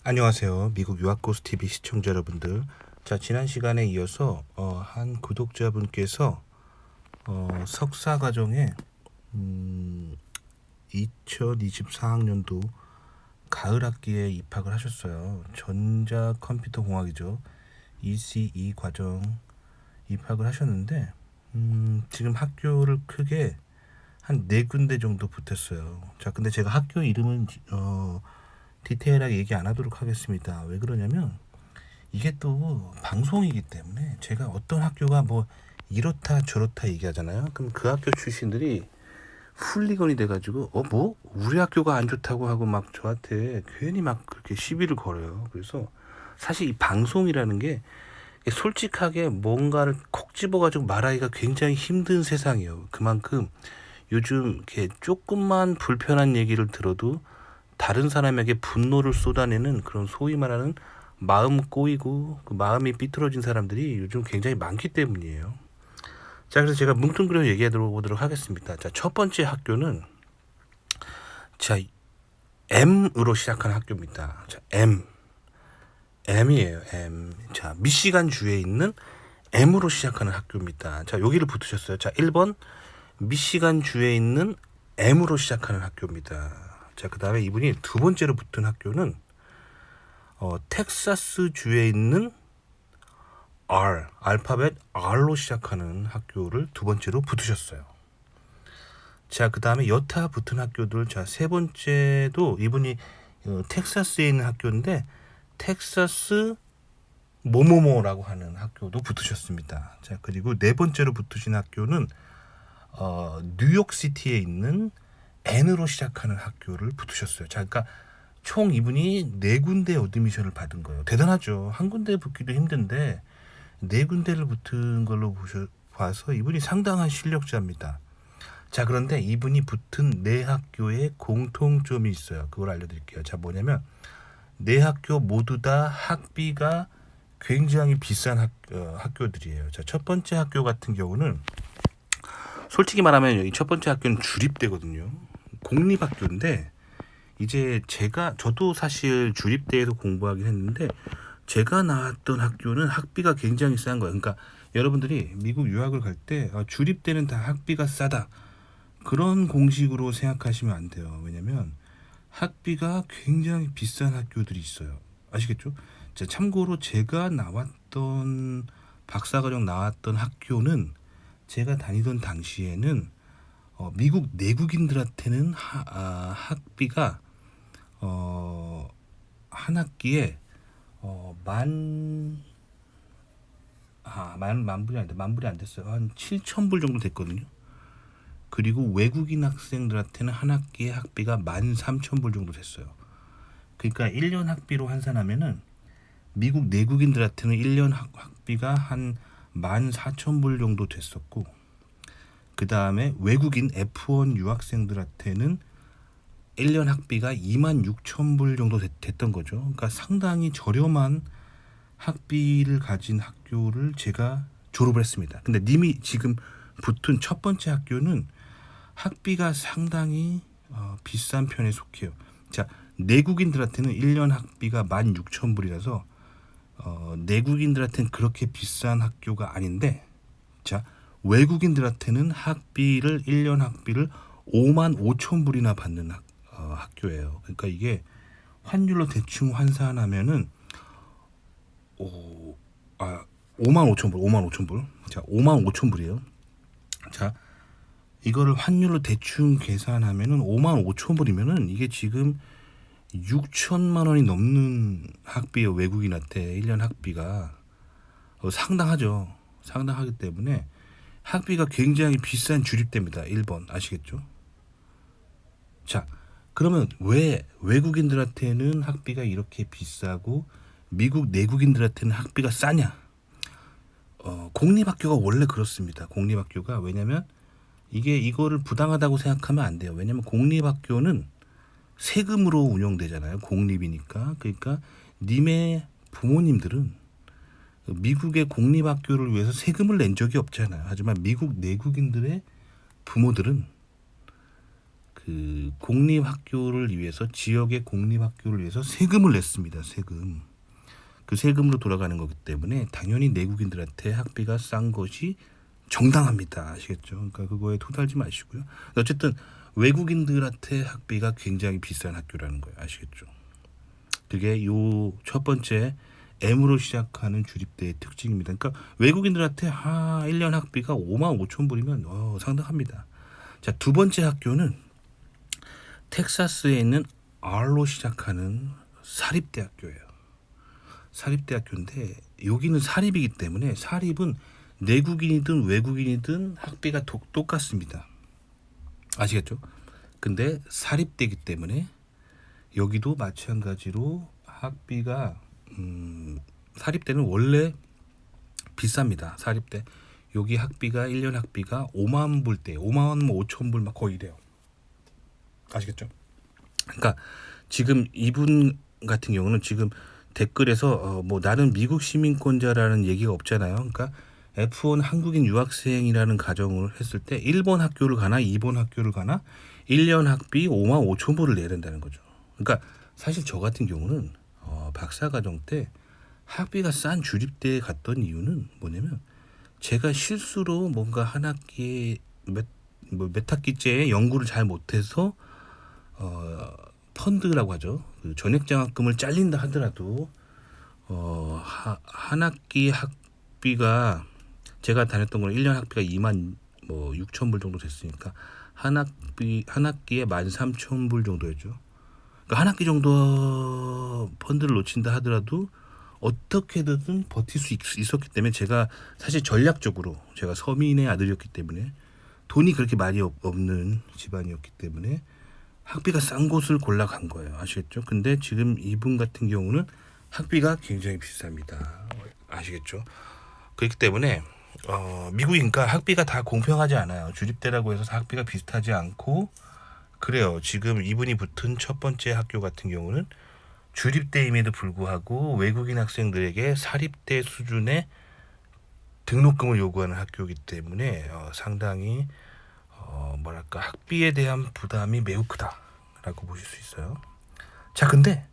안녕하세요. 미국 유학고스 TV 시청자 여러분들. 자, 지난 시간에 이어서 한 구독자분께서 석사 과정에 2024학년도 가을 학기에 입학을 하셨어요. 전자 컴퓨터 공학이죠. ECE 과정 입학을 하셨는데 지금 학교를 크게 한 4군데 정도 붙었어요. 자, 근데 제가 학교 이름은 디테일하게 얘기 안 하도록 하겠습니다. 왜 그러냐면 이게 또 방송이기 때문에 제가 어떤 학교가 뭐 이렇다 저렇다 얘기하잖아요. 그럼 그 학교 출신들이 훌리건이 돼가지고 뭐 우리 학교가 안 좋다고 하고 막 저한테 괜히 막 그렇게 시비를 걸어요. 그래서 사실 이 방송이라는 게 솔직하게 뭔가를 콕 집어가지고 말하기가 굉장히 힘든 세상이에요. 그만큼 요즘 이렇게 조금만 불편한 얘기를 들어도 다른 사람에게 분노를 쏟아내는 그런 소위 말하는 마음 꼬이고 그 마음이 삐뚤어진 사람들이 요즘 굉장히 많기 때문이에요. 자, 그래서 제가 뭉뚱그려 얘기해 보도록 하겠습니다. 자, 첫 번째 학교는 자, M으로 시작하는 학교입니다. 자, M이에요. M. 자, 미시간 주에 있는 M으로 시작하는 학교입니다. 자, 여기를 붙으셨어요. 자, 1번 미시간 주에 있는 M으로 시작하는 학교입니다. 자, 그 다음에 이분이 두 번째로 붙은 학교는 텍사스 주에 있는 알파벳 R로 시작하는 학교를 두 번째로 붙으셨어요. 자, 그 다음에 여타 붙은 학교들, 자, 세 번째도 이분이 텍사스에 있는 학교인데 텍사스 뭐뭐뭐라고 하는 학교도 붙으셨습니다. 자, 그리고 네 번째로 붙으신 학교는 뉴욕시티에 있는 N으로 시작하는 학교를 붙으셨어요. 자, 그러니까 총 이분이 4군데 어드미션을 받은 거예요. 대단하죠. 한 군데 붙기도 힘든데 4군데를 붙은 걸로 봐서 이분이 상당한 실력자입니다. 자, 그런데 이분이 붙은 4학교에 공통점이 있어요. 그걸 알려드릴게요. 자, 뭐냐면 4학교 모두 다 학비가 굉장히 비싼 학교들이에요. 자, 첫 번째 학교 같은 경우는 솔직히 말하면 이 첫 번째 학교는 주립대거든요. 공립학교인데 이제 저도 사실 주립대에서 공부하긴 했는데 제가 나왔던 학교는 학비가 굉장히 싼 거예요. 그러니까 여러분들이 미국 유학을 갈 때 주립대는 다 학비가 싸다 그런 공식으로 생각하시면 안 돼요. 왜냐면 학비가 굉장히 비싼 학교들이 있어요. 아시겠죠? 자, 참고로 제가 나왔던 박사과정 나왔던 학교는 제가 다니던 당시에는 미국 내국인들한테는 학비가 한 학기에 만 불이 안 됐어요. 한 7,000불 정도 됐거든요. 그리고 외국인 학생들한테는 한 학기에 학비가 13,000불 정도 됐어요. 그러니까 1년 학비로 환산하면은 미국 내국인들한테는 1년 학비가 한 14,000불 정도 됐었고, 그 다음에 외국인 F1 유학생들한테는 1년 학비가 26,000불 정도 됐던 거죠. 그러니까 상당히 저렴한 학비를 가진 학교를 제가 졸업을 했습니다. 근데 님이 지금 붙은 첫 번째 학교는 학비가 상당히 비싼 편에 속해요. 자, 내국인들한테는 1년 학비가 16,000불이라서 내국인들한테는 그렇게 비싼 학교가 아닌데, 자, 외국인들한테는 1년 학비를 55,000불이나 받는 학교예요. 그러니까 이게 환율로 대충 환산하면은 55,000불. 자, 55,000불이에요. 자, 이거를 환율로 대충 계산하면은 55,000불이면은 이게 지금 6천만 원이 넘는 학비예요. 외국인한테 1년 학비가 상당하죠. 상당하기 때문에 학비가 굉장히 비싼 주립대입니다. 1번 아시겠죠? 자, 그러면 왜 외국인들한테는 학비가 이렇게 비싸고 미국 내국인들한테는 학비가 싸냐? 공립학교가 원래 그렇습니다. 공립학교가 왜냐면 이거를 부당하다고 생각하면 안 돼요. 왜냐면 공립학교는 세금으로 운영되잖아요. 공립이니까. 그러니까 님의 부모님들은 미국의 공립학교를 위해서 세금을 낸 적이 없잖아요. 하지만 미국 내국인들의 부모들은 그 공립학교를 위해서, 지역의 공립학교를 위해서 세금을 냈습니다. 세금. 그 세금으로 돌아가는 거기 때문에 당연히 내국인들한테 학비가 싼 것이 정당합니다. 아시겠죠? 그러니까 그거에 토달지 마시고요. 어쨌든 외국인들한테 학비가 굉장히 비싼 학교라는 거예요. 아시겠죠? 그게 요 첫 번째 M으로 시작하는 주립대의 특징입니다. 그러니까 외국인들한테 1년 학비가 5만 5천 불이면 상당합니다. 자, 두 번째 학교는 텍사스에 있는 R로 시작하는 사립대학교예요. 사립대학교인데 여기는 사립이기 때문에, 사립은 내국인이든 외국인이든 학비가 똑같습니다. 아시겠죠? 근데 사립대이기 때문에 여기도 마찬가지로 학비가 사립대는 원래 비쌉니다. 사립대 여기 학비가 1년 학비가 5만 불대, 5만 5천 불 막 거의 이래요. 아시겠죠? 그러니까 지금 이분 같은 경우는 지금 댓글에서 뭐 나는 미국 시민권자라는 얘기가 없잖아요. 그러니까 F1 한국인 유학생이라는 가정을 했을 때 1번 학교를 가나 2번 학교를 가나 1년 학비 5만 5천 불을 내야 된다는 거죠. 그러니까 사실 저 같은 경우는 박사과정 때 학비가 싼 주립대에 갔던 이유는 뭐냐면, 제가 실수로 뭔가 한 학기에 몇 학기째에 연구를 잘 못해서 펀드라고 하죠. 그 전액장학금을 잘린다 하더라도 한 학기 학비가, 제가 다녔던 건 1년 학비가 2만 6천 불 정도 됐으니까 한 학기에 13,000불 정도였죠. 그러니까 한 학기 정도 펀드를 놓친다 하더라도 어떻게든 버틸 수 있었기 때문에, 제가 사실 전략적으로, 제가 서민의 아들이었기 때문에, 돈이 그렇게 많이 없는 집안이었기 때문에 학비가 싼 곳을 골라간 거예요. 아시겠죠? 근데 지금 이분 같은 경우는 학비가 굉장히 비쌉니다. 아시겠죠? 그렇기 때문에 미국이니까 학비가 다 공평하지 않아요. 주립대라고 해서 학비가 비슷하지 않고 그래요. 지금 이분이 붙은 첫 번째 학교 같은 경우는 주립대임에도 불구하고 외국인 학생들에게 사립대 수준의 등록금을 요구하는 학교이기 때문에 상당히 뭐랄까, 학비에 대한 부담이 매우 크다라고 보실 수 있어요. 자, 근데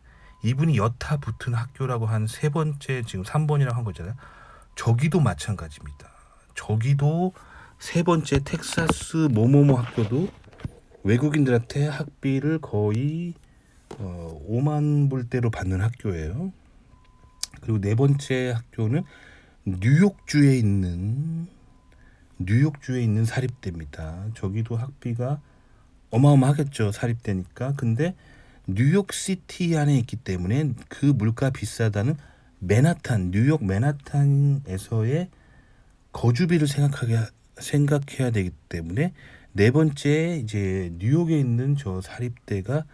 이분이 여타 붙은 학교라고 한 세 번째, 지금 3번이라고 한 거잖아요. 저기도 마찬가지입니다. 저기도 세 번째 텍사스 뭐뭐뭐 학교도 외국인들한테 학비를 거의 5만 불대로 받는 학교예요. 그리고 네 번째 학교는 뉴욕주에 있는 사립대입니다. 저기도 학비가 어마어마하겠죠. 사립대니까. 근데 뉴욕시티 안에 있기 때문에 그 물가 비싸다는 뉴욕 맨하탄에서의 거주비를 생각해야 되기 때문에 네 번째 이제 뉴욕에 있는 저 사립대가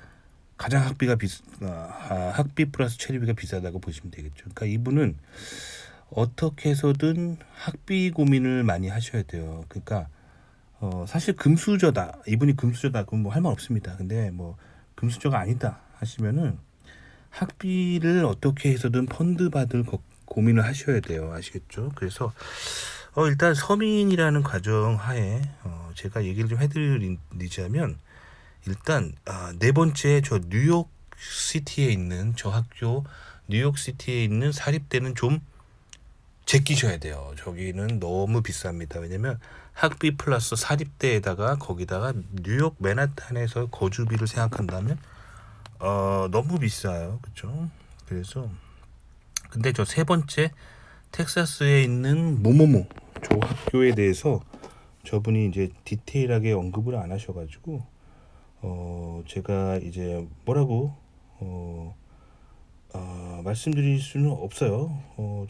가장 학비 플러스 체류비가 비싸다고 보시면 되겠죠. 그러니까 이분은 어떻게 해서든 학비 고민을 많이 하셔야 돼요. 그러니까 사실 금수저다, 이분이 금수저다, 그럼 뭐 할 말 없습니다. 근데 뭐 금수저가 아니다 하시면은 학비를 어떻게 해서든 펀드 받을 고민을 하셔야 돼요. 아시겠죠? 그래서 일단 서민이라는 가정 하에 제가 얘기를 좀 해드리자면, 일단 네 번째 저 뉴욕시티에 있는 저 학교, 뉴욕시티에 있는 사립대는 좀 제끼셔야 돼요. 저기는 너무 비쌉니다. 왜냐면 학비 플러스 사립대에다가 거기다가 뉴욕 맨하탄에서 거주비를 생각한다면 너무 비싸요. 그렇죠? 그래서 근데 저 세 번째 텍사스에 있는 뭐뭐뭐 저 학교에 대해서 저분이 이제 디테일하게 언급을 안 하셔가지고 제가 이제 뭐라고 말씀드릴 수는 없어요.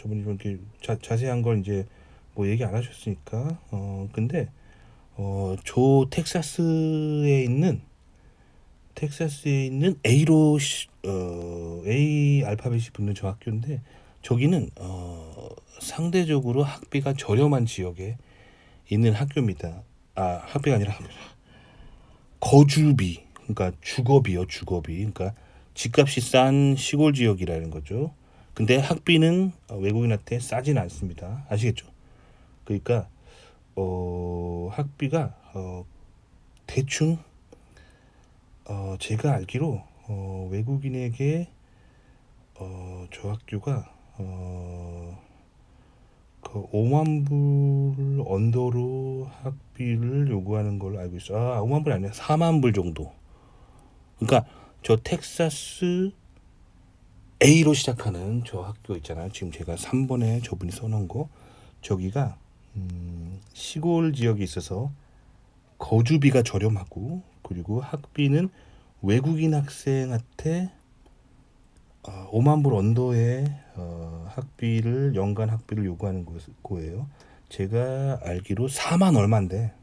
저분이 좀 이렇게 자세한 걸 이제 뭐 얘기 안 하셨으니까. 근데 저 텍사스에 있는 A 알파벳이 붙는 저 학교인데, 저기는 상대적으로 학비가 저렴한 지역에 있는 학교입니다. 학비가 아니라 거주비, 그러니까 주거비요, 주거비. 그러니까 집값이 싼 시골 지역이라는 거죠. 근데 학비는 외국인한테 싸진 않습니다. 아시겠죠? 그러니까 학비가 대충 제가 알기로 외국인에게 저 학교가 그 5만 불 언더로 학비를 요구하는 걸로 알고 있어요. 5만 불이 아니라 4만 불 정도. 그러니까 저 텍사스 A로 시작하는 저 학교 있잖아요. 지금 제가 3번에 저분이 써놓은 거. 저기가 시골 지역에 있어서 거주비가 저렴하고, 그리고 학비는 외국인 학생한테 5만 불 언더의 학비를, 연간 학비를 요구하는 거예요. 제가 알기로 4만 얼마인데,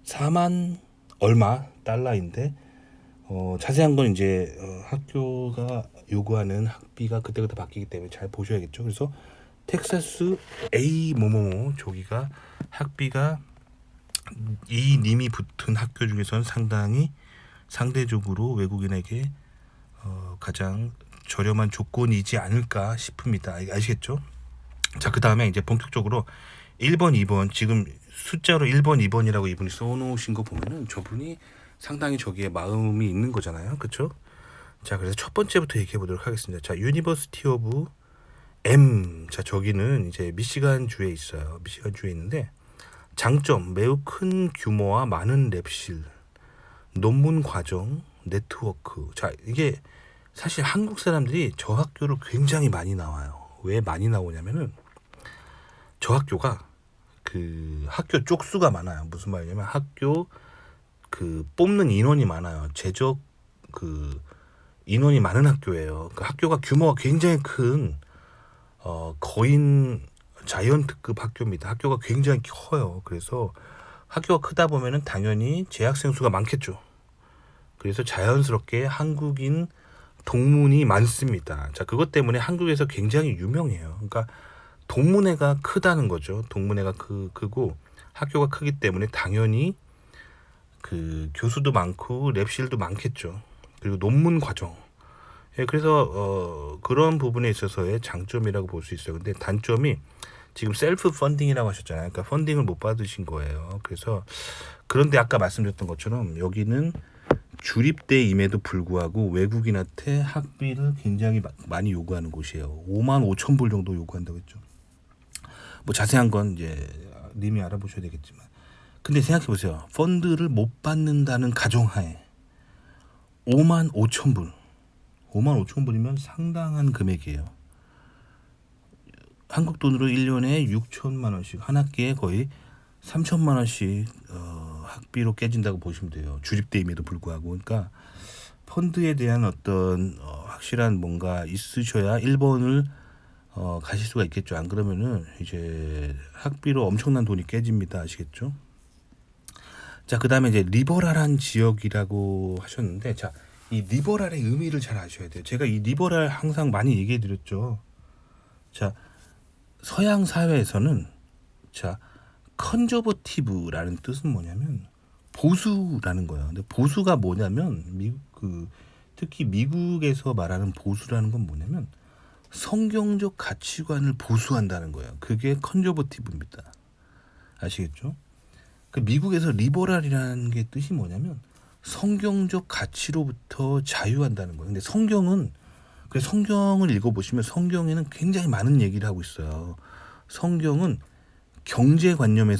4만 얼마 달러인데, 자세한 건 이제 학교가 요구하는 학비가 그때그때 바뀌기 때문에 잘 보셔야겠죠. 그래서 텍사스 A 뭐뭐뭐 저기가 학비가 이 님이 붙은 학교 중에서는 상대적으로 외국인에게 가장 저렴한 조건이지 않을까 싶습니다. 아시겠죠? 자, 그 다음에 이제 본격적으로 1번, 2번, 지금 숫자로 1번, 2번이라고 이분이 써놓으신 거 보면은 저분이 상당히 저기에 마음이 있는 거잖아요. 그쵸? 자, 그래서 첫 번째부터 얘기해 보도록 하겠습니다. 자, 유니버시티 오브 M. 자, 저기는 이제 미시간 주에 있어요. 미시간 주에 있는데, 장점, 매우 큰 규모와 많은 랩실, 논문 과정, 네트워크. 자, 이게 사실 한국 사람들이 저 학교를 굉장히 많이 나와요. 왜 많이 나오냐면은 저 학교가 그 학교 쪽수가 많아요. 무슨 말이냐면 학교 그 뽑는 인원이 많아요. 제적 그 인원이 많은 학교예요. 그 학교가 규모가 굉장히 큰 거인 자이언트급 학교입니다. 학교가 굉장히 커요. 그래서 학교가 크다 보면은 당연히 재학생 수가 많겠죠. 그래서 자연스럽게 한국인 동문이 많습니다. 자, 그것 때문에 한국에서 굉장히 유명해요. 그러니까 동문회가 크다는 거죠. 동문회가 크고 학교가 크기 때문에 당연히 그 교수도 많고 랩실도 많겠죠. 그리고 논문 과정. 예, 그래서 그런 부분에 있어서의 장점이라고 볼 수 있어요. 근데 단점이 지금 셀프 펀딩이라고 하셨잖아요. 그러니까 펀딩을 못 받으신 거예요. 그래서 그런데 아까 말씀드렸던 것처럼 여기는 주립대임에도 불구하고 외국인한테 학비를 굉장히 많이 요구하는 곳이에요. 5만 5천 불 정도 요구한다고 했죠. 뭐 자세한 건 이제 님이 알아보셔야 되겠지만, 근데 생각해 보세요. 펀드를 못 받는다는 가정하에 5만 5천 불, 5만 5천 불이면 상당한 금액이에요. 한국 돈으로 1년에 6천만 원씩, 한 학기에 거의 3천만 원씩 학비로 깨진다고 보시면 돼요. 주립대임에도 불구하고. 그러니까 펀드에 대한 어떤 확실한 뭔가 있으셔야 1번을 가실 수가 있겠죠. 안 그러면은 이제 학비로 엄청난 돈이 깨집니다. 아시겠죠? 자, 그 다음에 이제 리버럴한 지역이라고 하셨는데, 자, 이 리버럴의 의미를 잘 아셔야 돼요. 제가 이 리버럴 항상 많이 얘기해 드렸죠. 자, 서양 사회에서는, 자, 컨저버티브라는 뜻은 뭐냐면 보수라는 거예요. 근데 보수가 뭐냐면 특히 미국에서 말하는 보수라는 건 뭐냐면 성경적 가치관을 보수한다는 거예요. 그게 컨저버티브입니다. 아시겠죠? 그 미국에서 리버럴이라는 게 뜻이 뭐냐면 성경적 가치로부터 자유한다는 거예요. 근데 성경을 읽어보시면 성경에는 굉장히 많은 얘기를 하고 있어요. 성경은 경제관념에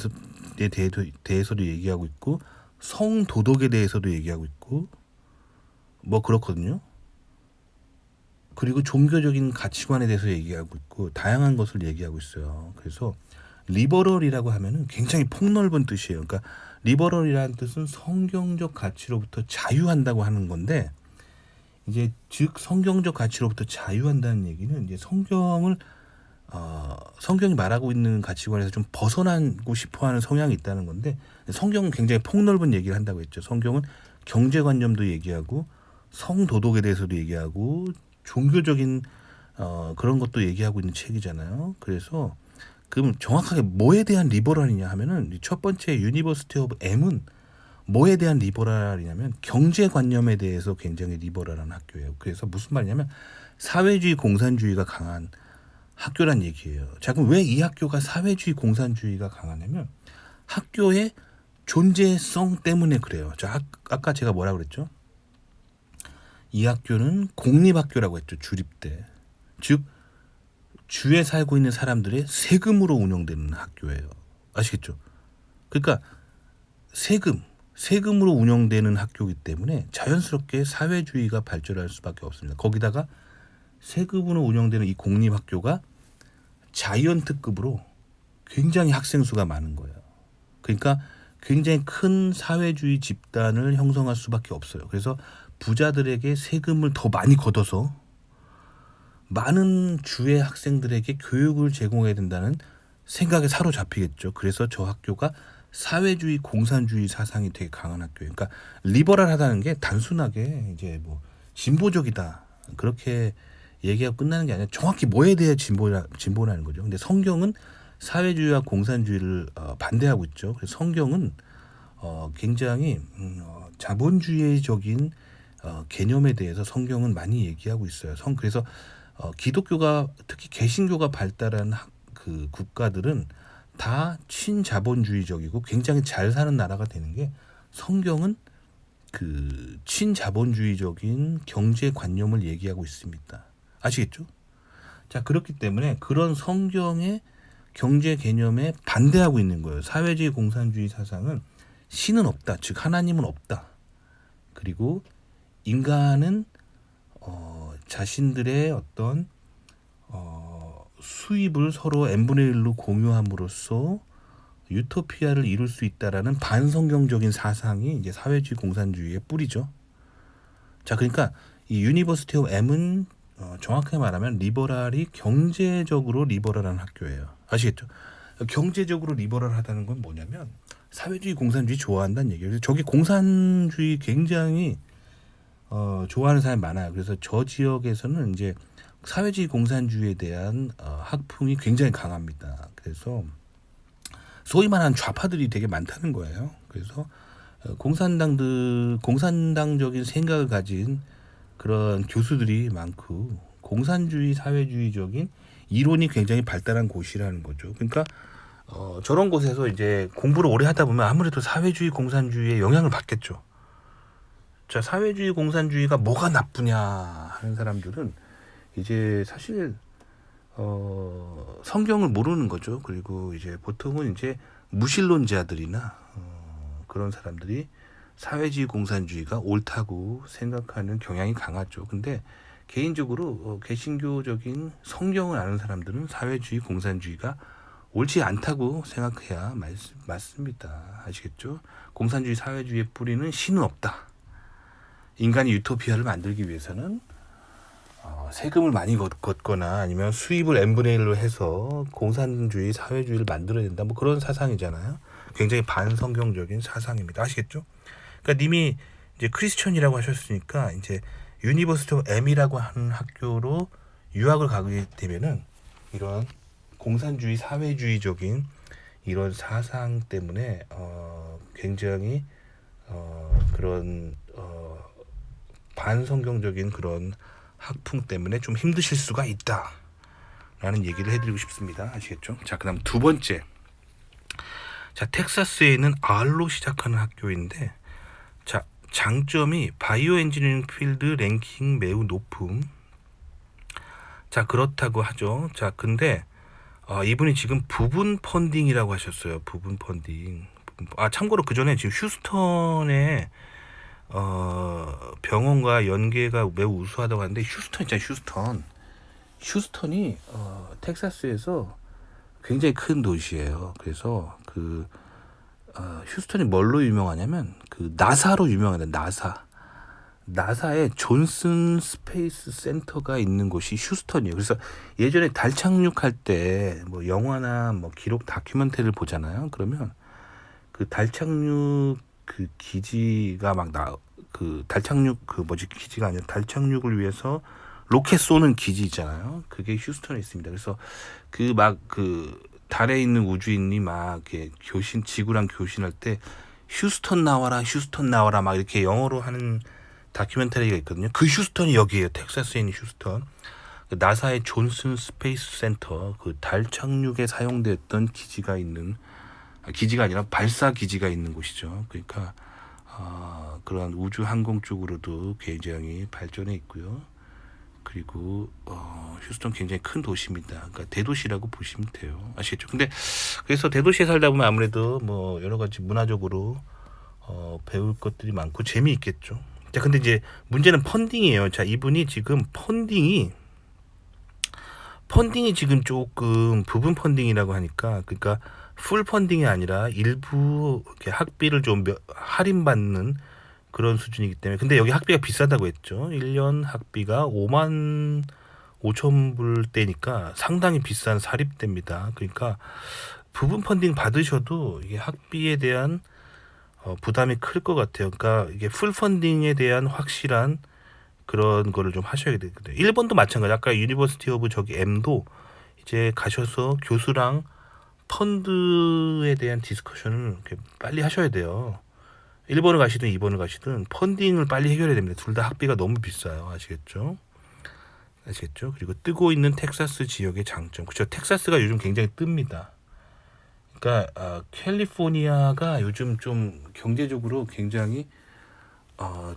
대해서도 얘기하고 있고, 성도덕에 대해서도 얘기하고 있고, 뭐 그렇거든요. 그리고 종교적인 가치관에 대해서 얘기하고 있고, 다양한 것을 얘기하고 있어요. 그래서 리버럴이라고 하면은 굉장히 폭넓은 뜻이에요. 그러니까 리버럴이라는 뜻은 성경적 가치로부터 자유한다고 하는 건데, 이제 즉 성경적 가치로부터 자유한다는 얘기는 이제 성경이 말하고 있는 가치관에서 좀 벗어나고 싶어하는 성향이 있다는 건데, 성경은 굉장히 폭넓은 얘기를 한다고 했죠. 성경은 경제관념도 얘기하고 성도덕에 대해서도 얘기하고 종교적인 그런 것도 얘기하고 있는 책이잖아요. 그래서 그럼 정확하게 뭐에 대한 리버럴이냐 하면은 첫 번째 유니버시티 오브 M은 뭐에 대한 리버럴이냐면 경제관념에 대해서 굉장히 리버럴한 학교예요. 그래서 무슨 말이냐면 사회주의 공산주의가 강한 학교란 얘기예요. 자, 그럼 왜 이 학교가 사회주의 공산주의가 강하냐면 학교의 존재성 때문에 그래요. 자, 아까 제가 뭐라 그랬죠? 이 학교는 공립학교라고 했죠. 주립대. 즉 주에 살고 있는 사람들의 세금으로 운영되는 학교예요. 아시겠죠? 그러니까 세금으로 운영되는 학교이기 때문에 자연스럽게 사회주의가 발전할 수밖에 없습니다. 거기다가 세금으로 운영되는 이 공립학교가 자이언트급으로 굉장히 학생 수가 많은 거예요. 그러니까 굉장히 큰 사회주의 집단을 형성할 수밖에 없어요. 그래서 부자들에게 세금을 더 많이 걷어서 많은 주의 학생들에게 교육을 제공해야 된다는 생각에 사로잡히겠죠. 그래서 저 학교가 사회주의 공산주의 사상이 되게 강한 학교예요. 그러니까 리버럴하다는 게 단순하게 이제 뭐 진보적이다 그렇게 얘기하고 끝나는 게 아니라 정확히 뭐에 대해 진보라는 거죠. 근데 성경은 사회주의와 공산주의를 반대하고 있죠. 그래서 성경은 굉장히 자본주의적인 개념에 대해서 성경은 많이 얘기하고 있어요. 그래서 기독교가 특히 개신교가 발달한 그 국가들은 다 친자본주의적이고 굉장히 잘 사는 나라가 되는 게 성경은 그 친자본주의적인 경제관념을 얘기하고 있습니다. 아시겠죠? 자, 그렇기 때문에 그런 성경의 경제 개념에 반대하고 있는 거예요. 사회주의 공산주의 사상은 신은 없다. 즉 하나님은 없다. 그리고 인간은 자신들의 어떤 수입을 서로 n분의 1로 공유함으로써 유토피아를 이룰 수 있다라는 반성경적인 사상이 이제 사회주의 공산주의의 뿌리죠. 자, 그러니까 이 유니버시티 오브 M은 정확하게 말하면 리버럴이 경제적으로 리버럴한 학교예요. 아시겠죠? 경제적으로 리버럴하다는 건 뭐냐면 사회주의 공산주의 좋아한다는 얘기예요. 저기 공산주의 굉장히 좋아하는 사람이 많아요. 그래서 저 지역에서는 이제 사회주의 공산주의에 대한 학풍이 굉장히 강합니다. 그래서 소위 말하는 좌파들이 되게 많다는 거예요. 그래서 공산당적인 생각을 가진 그런 교수들이 많고 공산주의 사회주의적인 이론이 굉장히 발달한 곳이라는 거죠. 그러니까 저런 곳에서 이제 공부를 오래 하다 보면 아무래도 사회주의 공산주의에 영향을 받겠죠. 자, 사회주의 공산주의가 뭐가 나쁘냐 하는 사람들은 이제 사실 성경을 모르는 거죠. 그리고 이제 보통은 이제 무신론자들이나 그런 사람들이 사회주의 공산주의가 옳다고 생각하는 경향이 강하죠. 근데 개인적으로 개신교적인 성경을 아는 사람들은 사회주의 공산주의가 옳지 않다고 생각해야 맞습니다. 아시겠죠? 공산주의 사회주의의 뿌리는 신은 없다. 인간이 유토피아를 만들기 위해서는 세금을 많이 걷거나 아니면 수입을 n분의 1로 해서 공산주의 사회주의를 만들어야 된다. 뭐 그런 사상이잖아요. 굉장히 반성경적인 사상입니다. 아시겠죠? 그러니까 님이 이제 크리스천이라고 하셨으니까 이제 유니버시티 오브 M이라고 하는 학교로 유학을 가게 되면은 이런 공산주의 사회주의적인 이런 사상 때문에 굉장히 그런 반성경적인 그런 학풍 때문에 좀 힘드실 수가 있다라는 얘기를 해드리고 싶습니다. 아시겠죠? 자, 그다음 두 번째. 자, 텍사스에 있는 R로 시작하는 학교인데, 자, 장점이 바이오 엔지니어링 필드 랭킹 매우 높음. 자, 그렇다고 하죠. 자, 근데 이분이 지금 부분 펀딩이라고 하셨어요. 부분 펀딩. 참고로 그 전에 지금 휴스턴에 병원과 연계가 매우 우수하다고 하는데 휴스턴 있잖아요. 휴스턴이 텍사스에서 굉장히 큰 도시예요. 그래서 그 휴스턴이 뭘로 유명하냐면 그 나사로 유명하다. 나사의 존슨 스페이스 센터가 있는 곳이 휴스턴이에요. 그래서 예전에 달 착륙할 때 뭐 영화나 뭐 기록 다큐멘터리를 보잖아요. 그러면 그 달 착륙 그 기지가 기지가 아니라 달 착륙을 위해서 로켓 쏘는 기지 있잖아요. 그게 휴스턴에 있습니다. 그래서 그 달에 있는 우주인이 막 이렇게 지구랑 교신할 때 휴스턴 나와라 막 이렇게 영어로 하는 다큐멘터리가 있거든요. 그 휴스턴이 여기에요. 텍사스에 있는 휴스턴. 나사의 존슨 스페이스 센터, 그 달 착륙에 사용됐던 기지가 아니라 발사 기지가 있는 곳이죠. 그러니까 그런 우주 항공 쪽으로도 굉장히 발전해 있고요. 그리고 휴스턴 굉장히 큰 도시입니다. 그러니까 대도시라고 보시면 돼요. 아시겠죠? 근데 그래서 대도시에 살다 보면 아무래도 뭐 여러 가지 문화적으로 배울 것들이 많고 재미있겠죠. 자, 근데 이제 문제는 펀딩이에요. 자, 이분이 지금 펀딩이 지금 조금 부분 펀딩이라고 하니까, 그러니까 풀 펀딩이 아니라 일부 이렇게 학비를 좀 할인받는 그런 수준이기 때문에. 근데 여기 학비가 비싸다고 했죠. 1년 학비가 5만 5천 불대니까 상당히 비싼 사립대입니다. 그러니까 부분 펀딩 받으셔도 이게 학비에 대한 부담이 클 것 같아요. 그러니까 이게 풀 펀딩에 대한 확실한 그런 거를 좀 하셔야 되거든요. 일본도 마찬가지. 아까 유니버시티 오브 저기 M도 이제 가셔서 교수랑 펀드에 대한 디스커션을 이렇게 빨리 하셔야 돼요. 1번을 가시든 2번을 가시든 펀딩을 빨리 해결해야 됩니다. 둘 다 학비가 너무 비싸요. 아시겠죠? 그리고 뜨고 있는 텍사스 지역의 장점. 그렇죠. 텍사스가 요즘 굉장히 뜹니다. 그러니까 캘리포니아가 요즘 좀 경제적으로 굉장히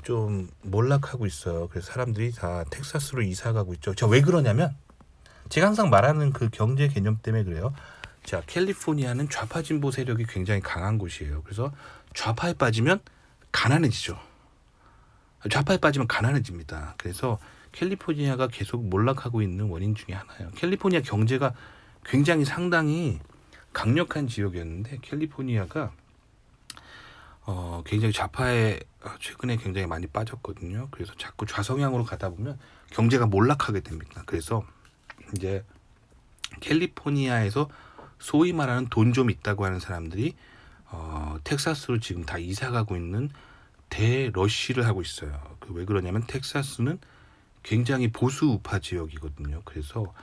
좀 몰락하고 있어요. 그래서 사람들이 다 텍사스로 이사 가고 있죠. 자, 왜 그러냐면 제가 항상 말하는 그 경제 개념 때문에 그래요. 자, 캘리포니아는 좌파 진보 세력이 굉장히 강한 곳이에요. 그래서 좌파에 빠지면 가난해지죠. 좌파에 빠지면 가난해집니다. 그래서 캘리포니아가 계속 몰락하고 있는 원인 중에 하나예요. 캘리포니아 경제가 굉장히 상당히 강력한 지역이었는데 캘리포니아가 굉장히 좌파에 최근에 굉장히 많이 빠졌거든요. 그래서 자꾸 좌성향으로 가다 보면 경제가 몰락하게 됩니다. 그래서 이제 캘리포니아에서 소위 말하는 돈 좀 있다고 하는 사람들이 텍사스로 지금 다 이사 가고 있는 대러쉬를 하고 있어요. 왜 그러냐면 텍사스는 굉장히 보수 우파 지역이거든요. 그래서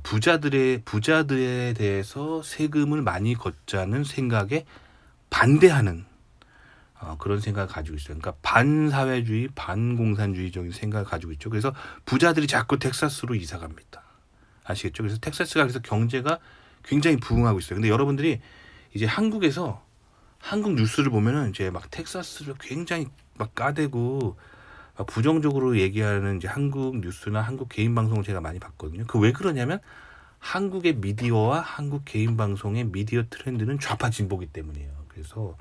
부자들에 대해서 세금을 많이 걷자는 생각에 반대하는 그런 생각을 가지고 있어요. 그러니까 반사회주의, 반공산주의적인 생각을 가지고 있죠. 그래서 부자들이 자꾸 텍사스로 이사 갑니다. 아시겠죠? 그래서 텍사스가 그래서 경제가 굉장히 부흥하고 있어요. 근데 여러분들이 이제 한국에서 한국 뉴스를 보면은 이제 막 텍사스를 굉장히 막 까대고 막 부정적으로 얘기하는 이제 한국 뉴스나 한국 개인 방송을 제가 많이 봤거든요. 그 왜 그러냐면 한국의 미디어와 한국 개인 방송의 미디어 트렌드는 좌파 진보기 때문이에요. 그래서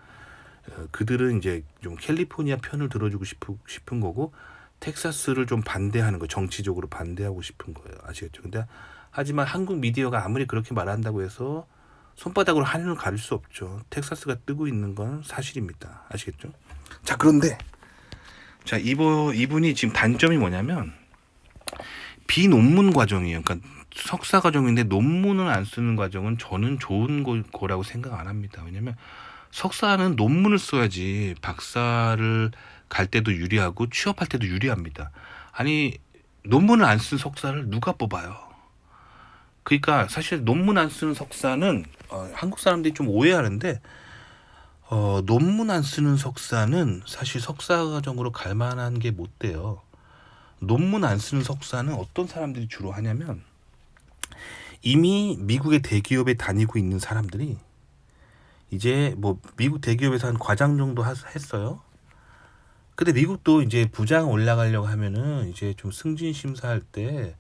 그들은 이제 좀 캘리포니아 편을 들어주고 싶은 거고 텍사스를 좀 반대하는 거, 정치적으로 반대하고 싶은 거예요. 아시겠죠? 근데 하지만 한국 미디어가 아무리 그렇게 말한다고 해서 손바닥으로 하늘을 가릴 수 없죠. 텍사스가 뜨고 있는 건 사실입니다. 아시겠죠? 자, 그런데 자, 이분이 지금 단점이 뭐냐면 비논문 과정이에요. 그러니까 석사 과정인데 논문을 안 쓰는 과정은 저는 좋은 거라고 생각 안 합니다. 왜냐면 석사는 논문을 써야지 박사를 갈 때도 유리하고 취업할 때도 유리합니다. 아니, 논문을 안 쓴 석사를 누가 뽑아요? 그러니까 사실 논문 안 쓰는 석사는 한국 사람들이 좀 오해하는데 논문 안 쓰는 석사는 사실 석사 과정으로 갈 만한 게 못 돼요. 논문 안 쓰는 석사는 어떤 사람들이 주로 하냐면 이미 미국의 대기업에 다니고 있는 사람들이 이제 뭐 미국 대기업에서 한 과장 정도 했어요. 근데 미국도 이제 부장 올라가려고 하면은 이제 좀 승진 심사할 때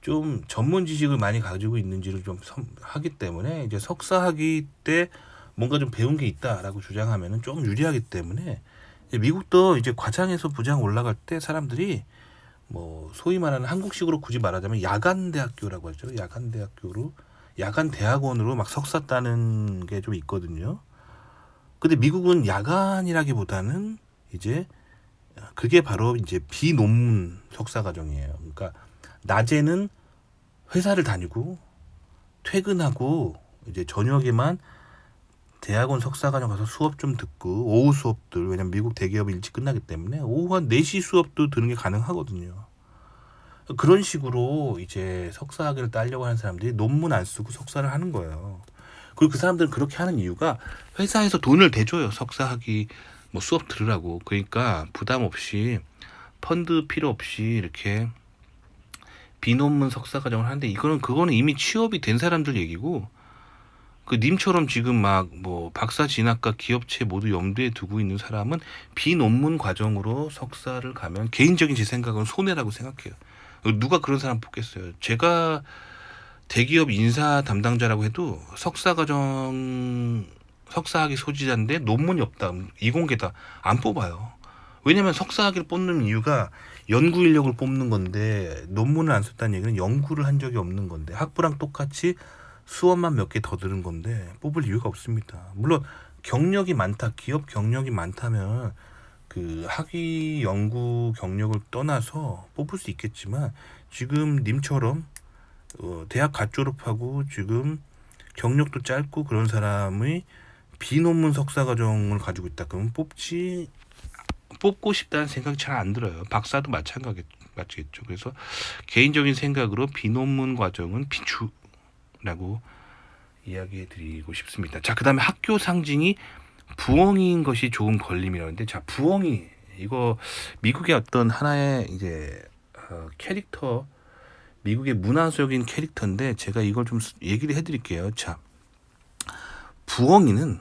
좀 전문 지식을 많이 가지고 있는지를 좀 하기 때문에 이제 석사학위 때 뭔가 좀 배운 게 있다라고 주장하면은 좀 유리하기 때문에 미국도 이제 과장에서 부장 올라갈 때 사람들이 뭐 소위 말하는 한국식으로 굳이 말하자면 야간 대학교라고 하죠. 야간 대학교로 야간 대학원으로 막 석사 따는 게 좀 있거든요. 근데 미국은 야간이라기보다는 이제 그게 바로 이제 비논문 석사 과정이에요. 그러니까 낮에는 회사를 다니고 퇴근하고 이제 저녁에만 대학원 석사 과정 가서 수업 좀 듣고 오후 수업들, 왜냐면 미국 대기업이 일찍 끝나기 때문에 오후 한 4시 수업도 듣는 게 가능하거든요. 그런 식으로 이제 석사학위를 따려고 하는 사람들이 논문 안 쓰고 석사를 하는 거예요. 그리고 그 사람들은 그렇게 하는 이유가 회사에서 돈을 대줘요. 석사학위 뭐 수업 들으라고. 그러니까 부담 없이 펀드 필요 없이 이렇게 비논문 석사 과정을 하는데 그거는 이미 취업이 된 사람들 얘기고 그 님처럼 지금 막 뭐 박사 진학과 기업체 모두 염두에 두고 있는 사람은 비논문 과정으로 석사를 가면 개인적인 제 생각은 손해라고 생각해요. 누가 그런 사람 뽑겠어요. 제가 대기업 인사 담당자라고 해도 석사 과정 석사학위 소지자인데 논문이 없다, 이공계다, 안 뽑아요. 왜냐면 석사학위를 뽑는 이유가 연구 인력을 뽑는 건데, 논문을 안 썼다는 얘기는 연구를 한 적이 없는 건데, 학부랑 똑같이 수업만 몇 개 더 들은 건데 뽑을 이유가 없습니다. 물론 경력이 많다, 기업 경력이 많다면 그 학위 연구 경력을 떠나서 뽑을 수 있겠지만, 지금 님처럼 대학 갓 졸업하고 지금 경력도 짧고 그런 사람의 비논문 석사 과정을 가지고 있다 그러면 뽑고 싶다는 생각이 잘 안 들어요. 박사도 마찬가지겠죠. 그래서 개인적인 생각으로 비논문 과정은 비추라고 이야기해 드리고 싶습니다. 자, 그 다음에 학교 상징이 부엉이인 것이 조금 걸림이라는데, 자, 부엉이, 이거 미국의 어떤 하나의 이제 캐릭터, 미국의 문화적인 캐릭터인데, 제가 이걸 좀 얘기를 해드릴게요. 자, 부엉이는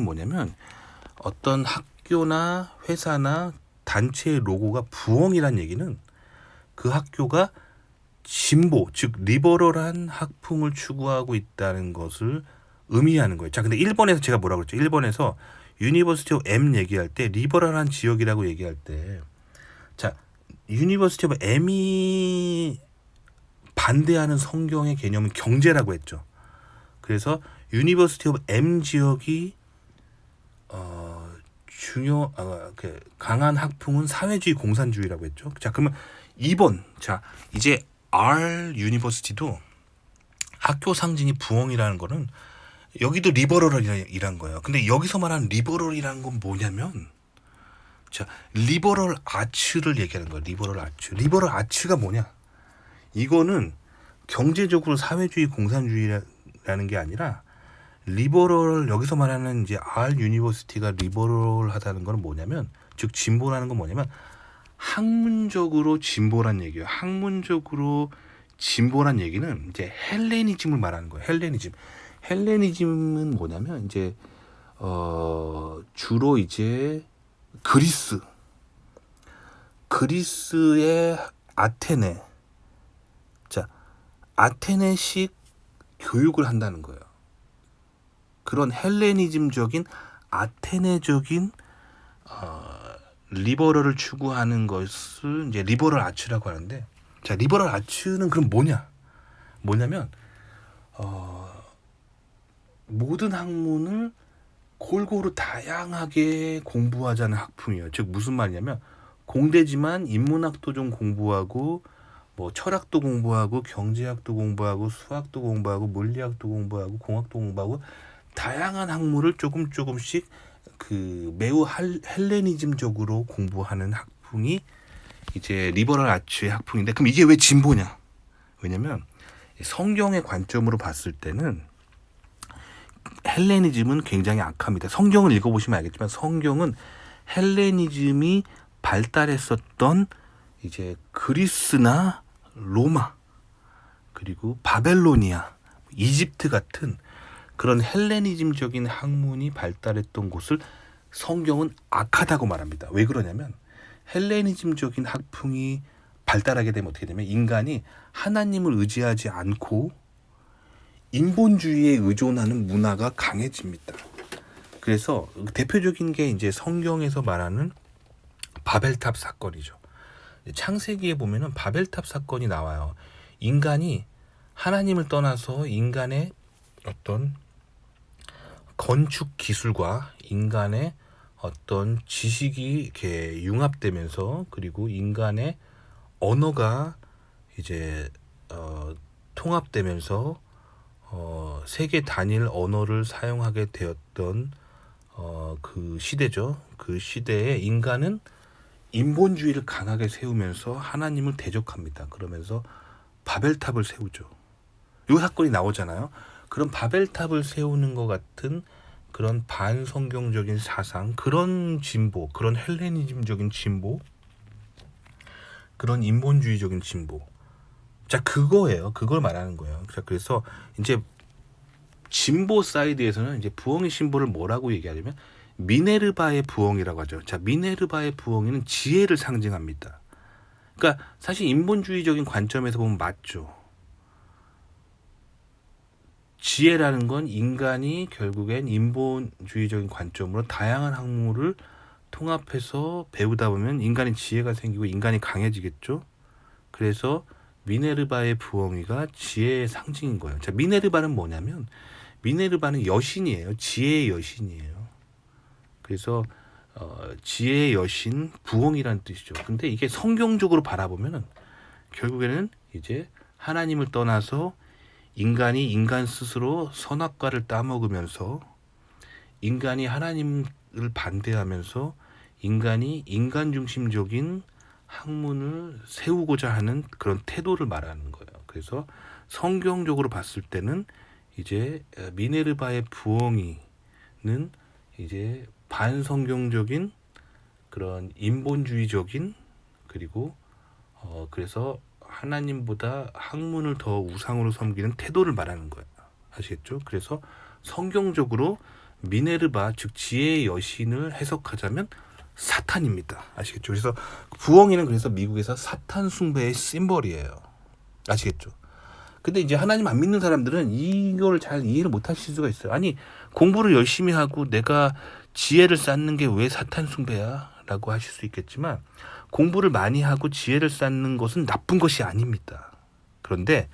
뭐냐면, 어떤 학교나 회사나 단체의 로고가 부엉이란 얘기는 그 학교가 진보, 즉 리버럴한 학풍을 추구하고 있다는 것을 의미하는 거예요. 자, 근데 일본에서 제가 뭐라고 그랬죠? 일본에서 유니버시티 오브 M 얘기할 때, 리버럴한 지역이라고 얘기할 때, 자, 유니버시티 오브 M이 반대하는 성경의 개념은 경제라고 했죠. 그래서 유니버시티 오브 M 지역이 강한 학풍은 사회주의 공산주의라고 했죠. 자, 그러면 2번, 자, 이제 R 유니버시티도 학교 상징이 부엉이라는 거는 여기도 리버럴이란 거예요. 근데 여기서 말하는 리버럴이라는 건 뭐냐면, 자, 리버럴 아츠를 얘기하는 거예요. 리버럴 아츠. 리버럴 아츠가 뭐냐? 이거는 경제적으로 사회주의 공산주의라는 게 아니라, 리버럴, 여기서 말하는 이제 R 유니버시티가 리버럴하다는 건 뭐냐면, 즉 진보라는 건 뭐냐면 학문적으로 진보란 얘기예요. 학문적으로 진보란 얘기는 이제 헬레니즘을 말하는 거예요. 헬레니즘은 뭐냐면 이제 주로 이제 그리스의 아테네, 자, 아테네식 교육을 한다는 거예요. 그런 헬레니즘적인 아테네적인 리버럴을 추구하는 것을 이제 리버럴 아츠라고 하는데, 자, 리버럴 아츠는 그럼 뭐냐면 모든 학문을 골고루 다양하게 공부하자는 학풍이에요. 즉 무슨 말이냐면, 공대지만 인문학도 좀 공부하고, 뭐 철학도 공부하고, 경제학도 공부하고, 수학도 공부하고, 물리학도 공부하고, 공학도 공부하고, 다양한 학문을 조금씩 그 매우 헬레니즘적으로 공부하는 학풍이 이제 리버럴 아츠의 학풍인데, 그럼 이게 왜 진보냐? 왜냐면 성경의 관점으로 봤을 때는 헬레니즘은 굉장히 악합니다. 성경을 읽어보시면 알겠지만, 성경은 헬레니즘이 발달했었던 이제 그리스나 로마, 그리고 바벨로니아, 이집트 같은 그런 헬레니즘적인 학문이 발달했던 곳을 성경은 악하다고 말합니다. 왜 그러냐면, 헬레니즘적인 학풍이 발달하게 되면 어떻게 되면 인간이 하나님을 의지하지 않고 인본주의에 의존하는 문화가 강해집니다. 그래서 대표적인 게 이제 성경에서 말하는 바벨탑 사건이죠. 창세기에 보면은 바벨탑 사건이 나와요. 인간이 하나님을 떠나서 인간의 어떤 건축 기술과 인간의 어떤 지식이 이렇게 융합되면서, 그리고 인간의 언어가 이제 통합되면서 세계 단일 언어를 사용하게 되었던 그 시대죠. 그 시대에 인간은 인본주의를 강하게 세우면서 하나님을 대적합니다. 그러면서 바벨탑을 세우죠. 이 사건이 나오잖아요. 그런 바벨탑을 세우는 것 같은 그런 반성경적인 사상, 그런 진보, 그런 헬레니즘적인 진보, 그런 인본주의적인 진보, 자, 그거예요. 그걸 말하는 거예요. 자, 그래서 이제 진보 사이드에서는 이제 부엉이 심볼을 뭐라고 얘기하냐면 미네르바의 부엉이라고 하죠. 자, 미네르바의 부엉이는 지혜를 상징합니다. 그러니까 사실 인본주의적인 관점에서 보면 맞죠. 지혜라는 건 인간이 결국엔 인본주의적인 관점으로 다양한 학문을 통합해서 배우다 보면 인간의 지혜가 생기고 인간이 강해지겠죠. 그래서 미네르바의 부엉이가 지혜의 상징인 거예요. 자, 미네르바는 뭐냐면 미네르바는 여신이에요. 지혜의 여신이에요. 그래서 지혜의 여신 부엉이라는 뜻이죠. 근데 이게 성경적으로 바라보면은 결국에는 이제 하나님을 떠나서 인간이 인간 스스로 선악과를 따먹으면서 인간이 하나님을 반대하면서 인간이 인간 중심적인 학문을 세우고자 하는 그런 태도를 말하는 거예요. 그래서 성경적으로 봤을 때는 이제 미네르바의 부엉이는 이제 반성경적인 그런 인본주의적인 그리고 그래서 하나님보다 학문을 더 우상으로 섬기는 태도를 말하는 거예요. 아시겠죠? 그래서 성경적으로 미네르바 즉 지혜의 여신을 해석하자면 사탄입니다. 아시겠죠? 그래서 부엉이는 그래서 미국에서 사탄 숭배의 심벌이에요. 아시겠죠? 근데 이제 하나님 안 믿는 사람들은 이걸 잘 이해를 못 하실 수가 있어요. 아니, 공부를 열심히 하고 내가 지혜를 쌓는 게 왜 사탄 숭배야? 라고 하실 수 있겠지만 공부를 많이 하고 지혜를 쌓는 것은 나쁜 것이 아닙니다. 그런데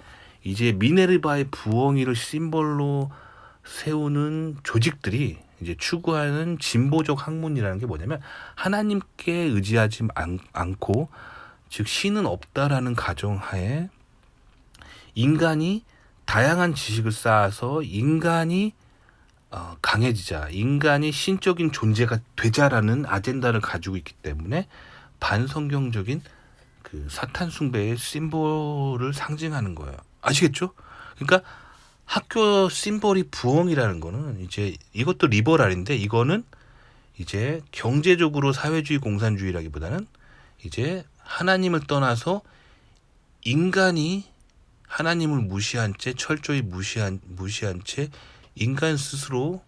이제 미네르바의 부엉이를 심벌로 세우는 조직들이 이제 추구하는 진보적 학문이라는 게 뭐냐면 하나님께 의지하지 않고 즉 신은 없다라는 가정하에 인간이 다양한 지식을 쌓아서 인간이 강해지자, 인간이 신적인 존재가 되자라는 아젠다를 가지고 있기 때문에 반성경적인 그 사탄 숭배의 심볼을 상징하는 거예요. 아시겠죠? 그러니까 학교 심볼이 부엉이라는 거는 이제 이것도 리버럴인데 이거는 이제 경제적으로 사회주의 공산주의라기보다는 이제 하나님을 떠나서 인간이 하나님을 무시한 채 철저히 무시한 채 인간 스스로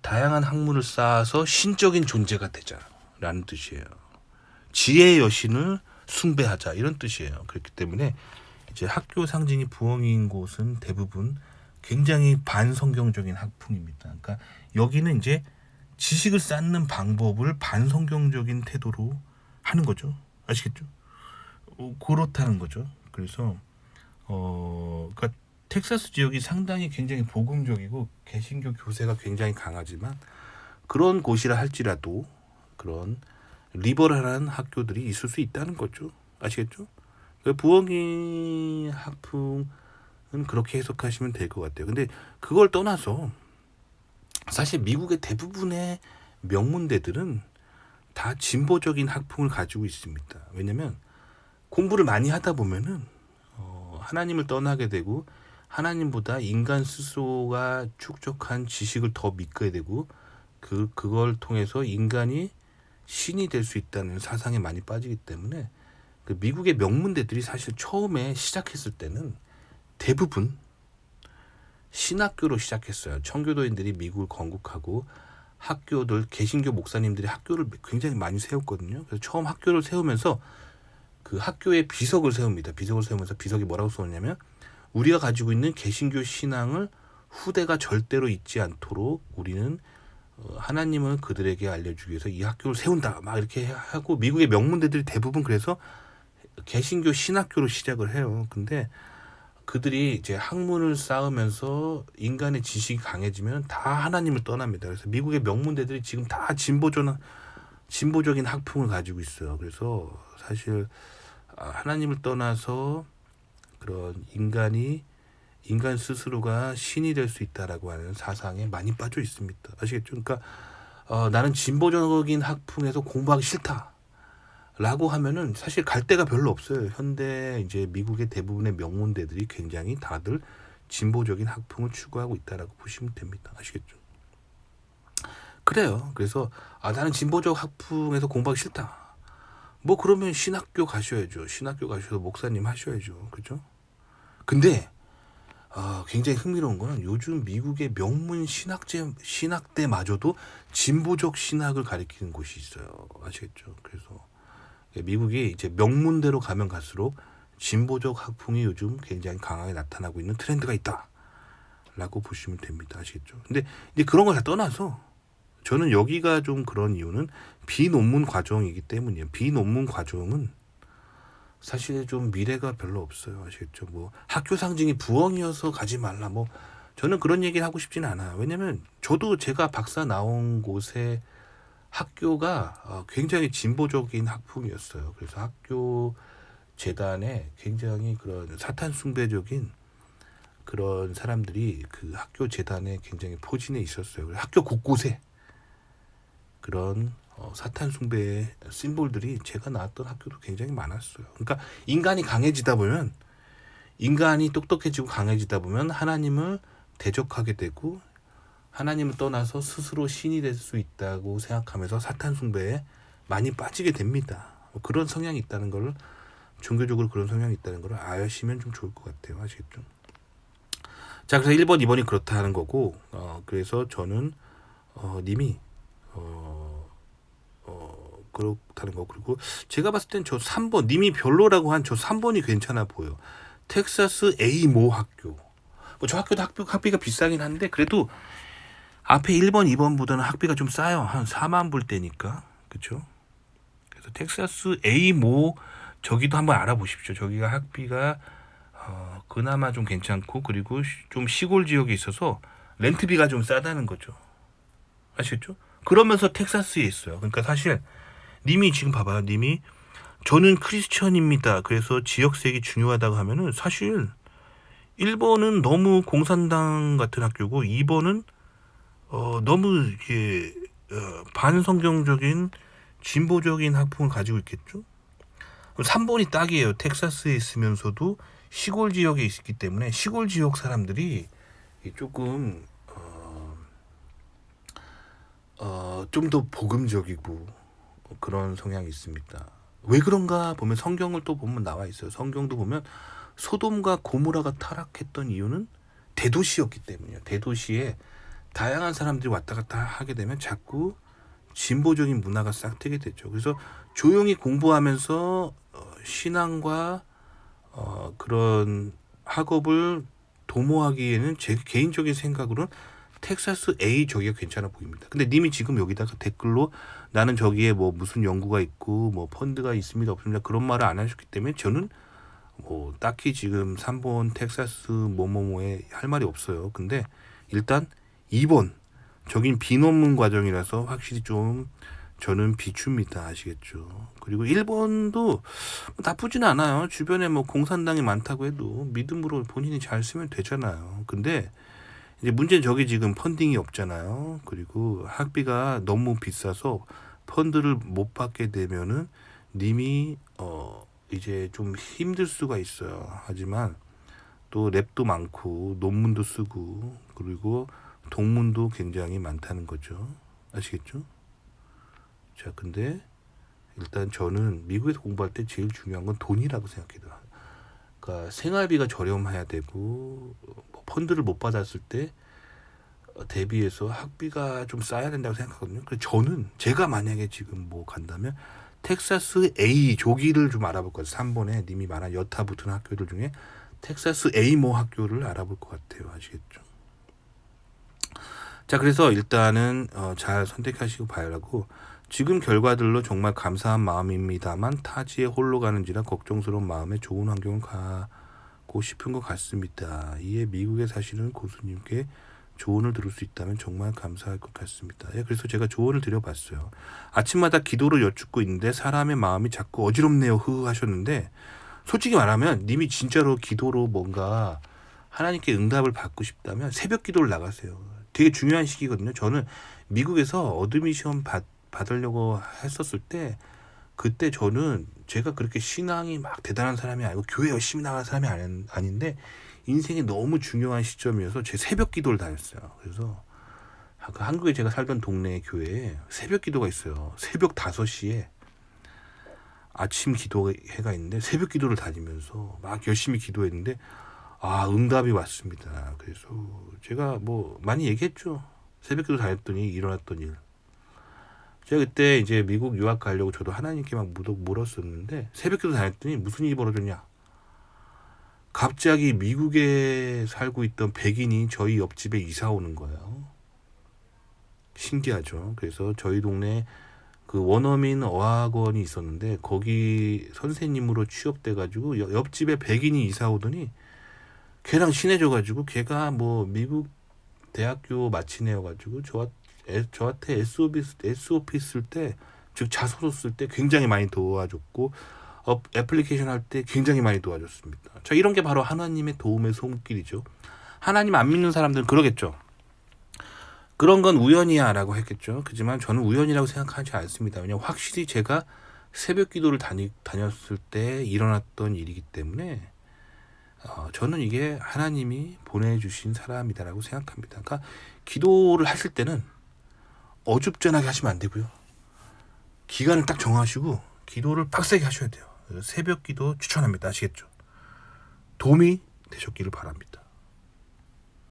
다양한 학문을 쌓아서 신적인 존재가 되자라는 뜻이에요. 지혜의 여신을 숭배하자 이런 뜻이에요. 그렇기 때문에 이제 학교 상징이 부엉이인 곳은 대부분 굉장히 반성경적인 학풍입니다. 그러니까 여기는 이제 지식을 쌓는 방법을 반성경적인 태도로 하는 거죠. 아시겠죠? 그렇다는 거죠. 그래서 그러니까 텍사스 지역이 상당히 굉장히 복음적이고 개신교 교세가 굉장히 강하지만 그런 곳이라 할지라도 그런 리버럴한 학교들이 있을 수 있다는 거죠. 아시겠죠? 부엉이 학풍은 그렇게 해석하시면 될 것 같아요. 근데 그걸 떠나서 사실 미국의 대부분의 명문대들은 다 진보적인 학풍을 가지고 있습니다. 왜냐하면 공부를 많이 하다 보면은 하나님을 떠나게 되고 하나님보다 인간 스스로가 축적한 지식을 더 믿게 되고 그걸 통해서 인간이 신이 될 수 있다는 사상에 많이 빠지기 때문에 그 미국의 명문대들이 사실 처음에 시작했을 때는 대부분 신학교로 시작했어요. 청교도인들이 미국을 건국하고 학교들 개신교 목사님들이 학교를 굉장히 많이 세웠거든요. 그래서 처음 학교를 세우면서 그 학교에 비석을 세웁니다. 비석을 세우면서 비석이 뭐라고 써있냐면 우리가 가지고 있는 개신교 신앙을 후대가 절대로 잊지 않도록 우리는 하나님을 그들에게 알려주기 위해서 이 학교를 세운다. 막 이렇게 하고 미국의 명문대들이 대부분 그래서 개신교 신학교로 시작을 해요. 근데 그들이 이제 학문을 쌓으면서 인간의 지식이 강해지면 다 하나님을 떠납니다. 그래서 미국의 명문대들이 지금 다 진보적인 학풍을 가지고 있어요. 그래서 사실 하나님을 떠나서 그런 인간 스스로가 신이 될 수 있다라고 하는 사상에 많이 빠져 있습니다. 아시겠죠? 그러니까 나는 진보적인 학풍에서 공부하기 싫다라고 하면은 사실 갈 데가 별로 없어요. 현대 이제 미국의 대부분의 명문대들이 굉장히 다들 진보적인 학풍을 추구하고 있다라고 보시면 됩니다. 아시겠죠? 그래요. 그래서 나는 진보적 학풍에서 공부하기 싫다. 뭐 그러면 신학교 가셔야죠. 신학교 가셔서 목사님 하셔야죠. 그죠? 근데 굉장히 흥미로운 거는 요즘 미국의 명문 신학대마저도 진보적 신학을 가리키는 곳이 있어요. 아시겠죠? 그래서 미국이 이제 명문대로 가면 갈수록 진보적 학풍이 요즘 굉장히 강하게 나타나고 있는 트렌드가 있다라고 보시면 됩니다. 아시겠죠? 근데 이제 그런 걸 다 떠나서 저는 여기가 좀 그런 이유는 비논문 과정이기 때문이에요. 비논문 과정은 사실 좀 미래가 별로 없어요. 아시겠죠? 뭐 학교 상징이 부엉이어서 가지 말라. 뭐 저는 그런 얘기를 하고 싶지는 않아요. 왜냐면 저도 제가 박사 나온 곳에 학교가 굉장히 진보적인 학풍이었어요. 그래서 학교 재단에 굉장히 그런 사탄 숭배적인 그런 사람들이 그 학교 재단에 굉장히 포진해 있었어요. 그래서 학교 곳곳에 그런 사탄 숭배의 심볼들이 제가 나왔던 학교도 굉장히 많았어요. 그러니까 인간이 강해지다 보면 인간이 똑똑해지고 강해지다 보면 하나님을 대적하게 되고 하나님을 떠나서 스스로 신이 될 수 있다고 생각하면서 사탄 숭배에 많이 빠지게 됩니다. 그런 성향이 있다는 걸 종교적으로 그런 성향이 있다는 걸 아시면 좀 좋을 것 같아요. 아시겠죠? 자, 그래서 1번, 2번이 그렇다는 거고 그래서 저는 님이 그렇다는 거. 그리고 제가 봤을 땐 저 3번 님이 별로라고 한 저 3번이 괜찮아 보여. 텍사스 A 모 학교. 뭐 저 학교도 학비가 비싸긴 한데 그래도 앞에 1번, 2번보다는 학비가 좀 싸요. 한 4만 불대니까. 그렇죠? 그래서 텍사스 A 모 저기도 한번 알아보십시오. 저기가 학비가 그나마 좀 괜찮고 그리고 좀 시골 지역에 있어서 렌트비가 좀 싸다는 거죠. 아시겠죠? 그러면서 텍사스에 있어요. 그러니까 사실 님이 지금 봐봐요. 님이 저는 크리스천입니다. 그래서 지역색이 중요하다고 하면은 사실 1번은 너무 공산당 같은 학교고 2번은 너무 이게 반성경적인 진보적인 학풍을 가지고 있겠죠. 3번이 딱이에요. 텍사스에 있으면서도 시골 지역에 있기 때문에 시골 지역 사람들이 조금 좀 더 복음적이고 그런 성향이 있습니다. 왜 그런가 보면 성경을 또 보면 나와 있어요. 성경도 보면 소돔과 고모라가 타락했던 이유는 대도시였기 때문이에요. 대도시에 다양한 사람들이 왔다 갔다 하게 되면 자꾸 진보적인 문화가 싹트게 되죠. 그래서 조용히 공부하면서 신앙과 그런 학업을 도모하기에는 제 개인적인 생각으로는 텍사스 A 저기가 괜찮아 보입니다. 근데 님이 지금 여기다가 댓글로 나는 저기에 뭐 무슨 연구가 있고 뭐 펀드가 있습니다 없습니다 그런 말을 안 하셨기 때문에 저는 뭐 딱히 지금 3번 텍사스 뭐뭐뭐에 할 말이 없어요. 근데 일단 2번 저긴 비논문 과정이라서 확실히 좀 저는 비춥니다. 아시겠죠? 그리고 1번도 나쁘진 않아요. 주변에 뭐 공산당이 많다고 해도 믿음으로 본인이 잘 쓰면 되잖아요. 근데 이제 문제는 저기 지금 펀딩이 없잖아요. 그리고 학비가 너무 비싸서 펀드를 못 받게 되면은 님이 이제 좀 힘들 수가 있어요. 하지만 또 랩도 많고 논문도 쓰고 그리고 동문도 굉장히 많다는 거죠. 아시겠죠? 자, 근데 일단 저는 미국에서 공부할 때 제일 중요한 건 돈이라고 생각해요. 그러니까 생활비가 저렴해야 되고 뭐 펀드를 못 받았을 때 대비해서 학비가 좀 싸야 된다고 생각하거든요. 그래서 저는 제가 만약에 지금 뭐 간다면 텍사스 A 조기를 좀 알아볼 것 같아요. 3번에 님이 말한 여타 붙은 학교들 중에 텍사스 A 모 학교를 알아볼 것 같아요. 아시겠죠? 자, 그래서 일단은 잘 선택하시고 봐야라고 지금 결과들로 정말 감사한 마음입니다만 타지에 홀로 가는지라 걱정스러운 마음에 좋은 환경을 가고 싶은 것 같습니다. 이에 미국에 사시는 고수님께 조언을 들을 수 있다면 정말 감사할 것 같습니다. 예, 그래서 제가 조언을 드려봤어요. 아침마다 기도로 여쭙고 있는데 사람의 마음이 자꾸 어지럽네요. 흐흐 하셨는데 솔직히 말하면 님이 진짜로 기도로 뭔가 하나님께 응답을 받고 싶다면 새벽 기도를 나가세요. 되게 중요한 시기거든요. 저는 미국에서 어드미션 받으려고 했었을 때 그때 저는 제가 그렇게 신앙이 막 대단한 사람이 아니고 교회 열심히 나가는 사람이 아닌데 인생이 너무 중요한 시점이어서 제 새벽 기도를 다녔어요. 그래서 한국에 제가 살던 동네 교회에 새벽 기도가 있어요. 새벽 5시에 아침 기도회가 있는데 새벽 기도를 다니면서 막 열심히 기도했는데 응답이 왔습니다. 그래서 제가 뭐 많이 얘기했죠. 새벽기도 다녔더니 일어났던 일. 제가 그때 이제 미국 유학 가려고 저도 하나님께 막 물었었는데, 새벽기도 다녔더니 무슨 일이 벌어졌냐. 갑자기 미국에 살고 있던 백인이 저희 옆집에 이사 오는 거예요. 신기하죠. 그래서 저희 동네 그 원어민 어학원이 있었는데 거기 선생님으로 취업돼가지고 옆집에 백인이 이사 오더니 걔랑 친해져가지고, 걔가 뭐 미국 대학교 마친 애여가지고 저한테 SOP 쓸 때, 즉 자소서 쓸 때 굉장히 많이 도와줬고, 애플리케이션 할 때 굉장히 많이 도와줬습니다. 자, 이런 게 바로 하나님의 도움의 손길이죠. 하나님 안 믿는 사람들은 그러겠죠. 그런 건 우연이야 라고 했겠죠. 그렇지만 저는 우연이라고 생각하지 않습니다. 왜냐하면 확실히 제가 새벽 기도를 다녔을 때 일어났던 일이기 때문에 저는 이게 하나님이 보내주신 사람이다라고 생각합니다. 그러니까 기도를 하실 때는 어줍잖하게 하시면 안 되고요. 기간을 딱 정하시고 기도를 빡세게 하셔야 돼요. 새벽 기도 추천합니다. 아시겠죠? 도움이 되셨기를 바랍니다.